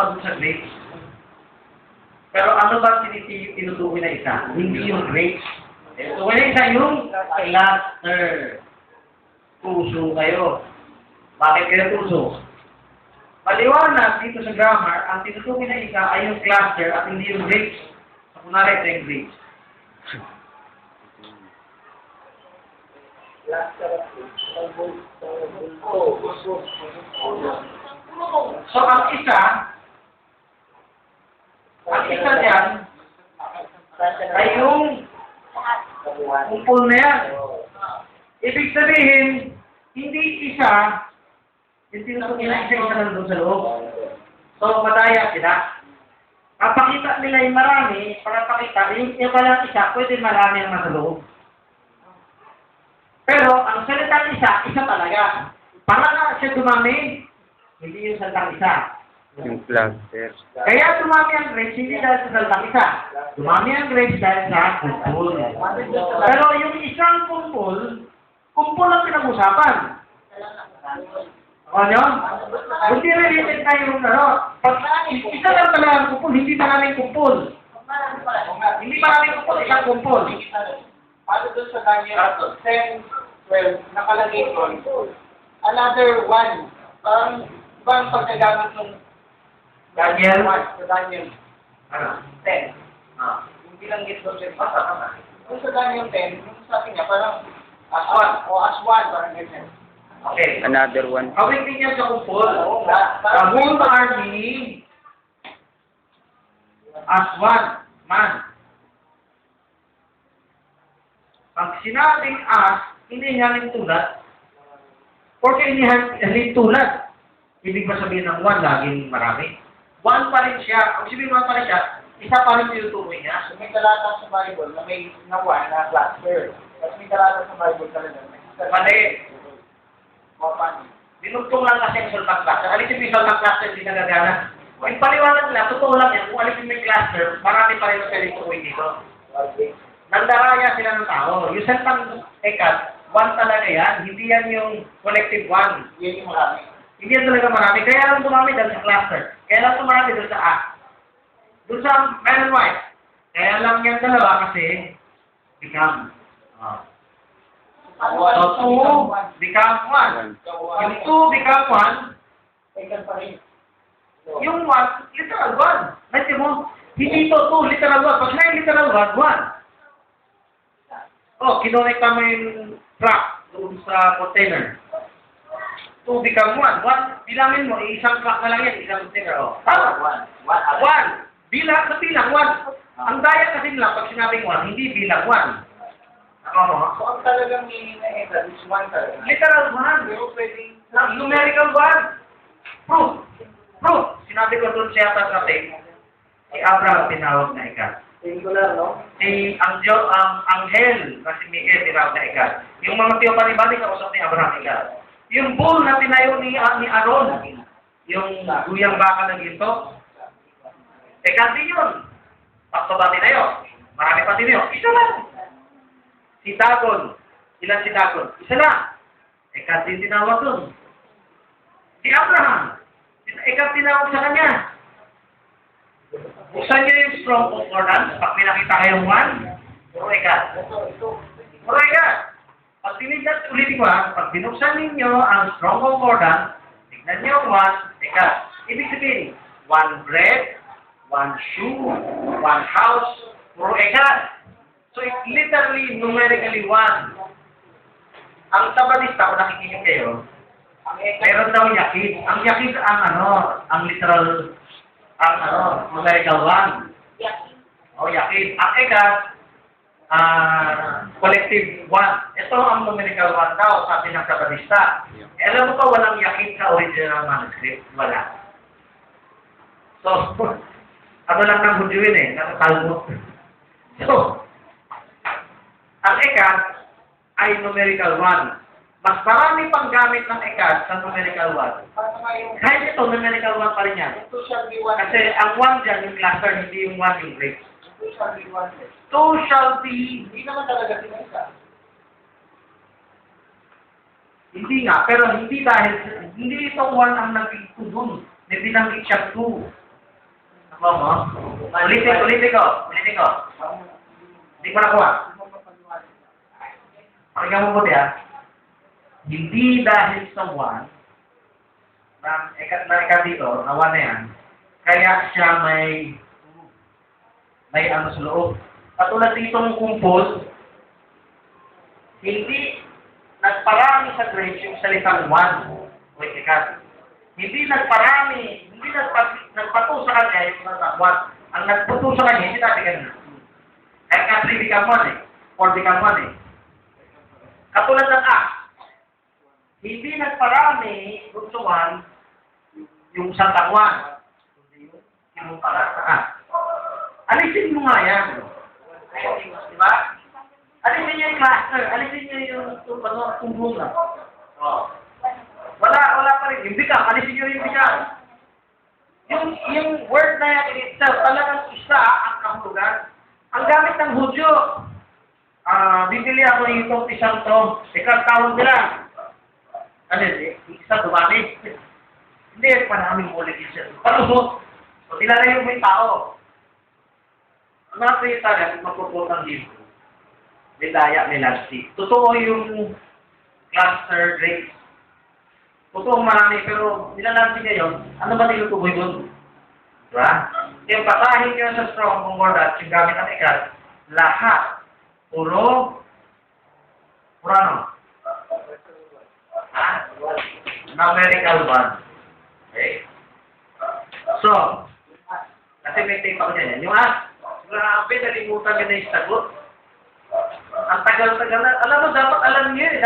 ba dun sa grades? Pero ano ba tinutukoy na isa? Hindi yung grades. Tinutukoy na isa yung cluster. Puso kayo. Bakit kayo puso? Maliwanag dito sa grammar, ang tinutukoy na isa ay yung cluster at hindi yung grades. So, kunwari ito yung grades. So, ang isa dyan, ay yung kumpul na yan. Ibig sabihin, hindi isa, yung tinutukoy na isa nandun sa loob. So, madaya sila. Kapakita nila yung marami, para pakita, yung walang isa, pwede marami ang nasa loob. Pero, ang salitang isa, isa talaga. Para na siya dumami, hindi yung salitang isa. Yung cluster. Kaya dumami ang grades, hindi dahil sa salitang isa. Dumami ang grades dahil sa kumpul. Pero yung isang kumpul ang pinag-usapan. O nyo? Hindi related tayo yung isa lang talaga ang kumpul, hindi maraming kumpul. Hindi maraming kumpul, isang kumpul. Ano doon sa Daniel 10, 12, nakalagay doon, another one. Parang ibang pagkagamit ng Daniel? Sa Daniel Ano? 10. Yung bilanggit doon siya. Doon sa Daniel 10, yung sabi niya, parang as one, parang ganyan. Okay. Another one. Awit din yan sa kumpul. Oo nga. The whole army as one man. Pag sinabing as, hindi halin tulad. Porque hindi halin tulad. Ibig ba sabihin ng one, laging marami? One pa rin siya. Ang sabihin one pa rin siya, isa pa rin tinutukoy niya. So, may talata sa Bible na may one na cluster. Tapos may talata sa Bible talaga. Mali. O, paano? Dinugtong lang kasi ang sultang cluster. Alisin mo yung sultang cluster, hindi nagagana. Kung paliwanag nila, totoo lang yan. Kung alisin mo yung cluster, marami pa rin ang tinutukoy dito. Okay. Nandaraya sila ng tao. Yung salitang ekat, one talaga yan. Hindi yan yung collective one. Yan yung marami. Hindi yan talaga marami. Kaya lang dumami dahil sa cluster. Kaya lang dumami doon sa A. Doon sa man and wife. Kaya lang yan dalawa kasi become. So, two become one. Yung two become one, Second pa rin. yung one, literal one. Natin mo, hindi ito two, literal one. Pag na yung literal one. Oh, kinonekta mo yung truck doon sa container. Two become one. One, bilangin mo, isang truck na lang yan, isang container. Oh. Tama. One. Bilang sa bilang, one. Ang daya kasi nila, pag sinabing one, hindi bilang one. Ako mo? So, ang talagang meaning na ito is one talaga. Literal one. Pero pwedeng Numerical one. Proof. Sinabi ko doon siya sa kasi, si Abraham tinawag na ikat. singular, no? Ang anghel na si Miguel tinawag na ikat. Yung mga tiyopalibali kausap ni Abraham ikat. Yung bull na tinayo ni Aaron, yung guyang baka ng ginto, ikat din yun. Pakto ba tinayo? Marami pa tinayo. Isa lang. Si Dagon. Ilan si Dagon? Isa lang. Ikat din tinawag doon. Si Abraham. Ikat tinawag sa kanya. Buksan niyo yung strong concordance. Pag may nakita kayong one, puro ikat. Puro ikat. Pag tinignan ulit ko pag binuksan ninyo ang strong concordance, tignan niyo ang one, ikat. Ibig sabihin, one bread, one shoe, one house, puro ikat. So it's literally numerically one. Ang tabalista, kung nakikinig kayo, meron daw yakid. Ang yakid ang literal, numerical one. O yakid. Ang ekat, collective one. Ito ang numerical one daw, sabi ng tabalista. Alam mo ba, walang yakid sa original manuscript? Wala. So, ano lang ng Hudyo yun nasa Talmud. So, ang ekat ay numerical one. Mas marami pang gamit ng ekat sa numerical one. Kahit ito, numerical one pa rin yan. Kasi ang one dyan, yung cluster, hindi yung one yung break. Two shall be... Hindi naman talaga sinasa. Hindi nga, pero hindi dahil... Hindi itong one ang nag-two dun. May binanggit siya two. mo? Ulitin ko. Hindi ko nakuha. Pakinggan mo buti ha. Hindi dahil sa one, na ikat dito, na one na yan, kaya siya may ano sa loob. Katulad ditong kumpol, hindi nagparami sa grades yung salitang one o ikat. Hindi nagpato sa kanya yung salitang one. Ang nagpato sa kanya, hindi natin ganun. Kaya nga 3 become 1 4 become 1 Katulad ng A, hindi nagparami dun sa 1 yung salitang one. Yung para sa A. Alisin mo nga yan. Di ba? Alisin niyo yung cluster. Alisin niyo yung tumbunga. Oh. Wala pa rin. Yung bigam, alisin niyo yung bigam. Yung word na yan in itself, talagang isa ang kahulugan. Ang gamit ng Hudyo, bibili ako itong isang to, ikang tawag nila. Ano yun? Isa dumami. Hindi, maraming molecules. Palusot. So, nilalayo mo yung tao. Ang mga Trinitarian, magpuputang dito. May daya, may lastik. Totoo yung cluster grades. Totoo marami, pero nilalansin ngayon, ano ba nilutuboy doon? Diba? Kaya basahin nyo sa strong concordance, yung gamit ng ikat, lahat, puro ano? Numerical one. Okay? So, kasi may tape ako dyan. Yung grabe, nalimutan nyo na yung sagot. Ang tagal-tagal na. Alam mo, dapat alam nyo eh.